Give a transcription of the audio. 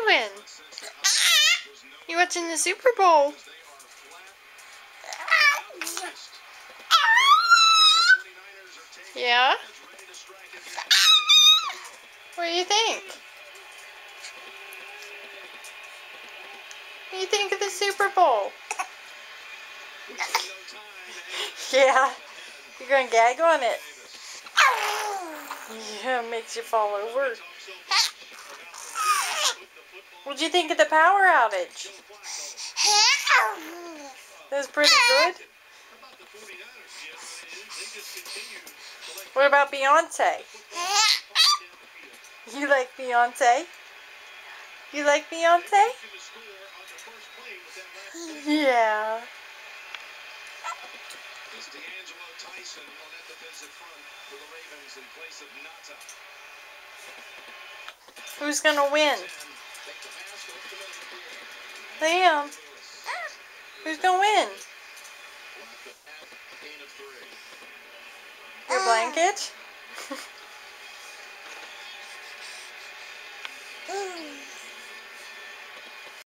doing? You watching the Super Bowl? Yeah? What do you think? What do you think of the Super Bowl? Yeah, you're gonna gag on it. Yeah, it makes you fall over. What'd you think of the power outage? It was pretty good. What about Beyonce? You like Beyonce? You like Beyonce? Yeah. Who's gonna win? Liam. Who's gonna win? Your blanket?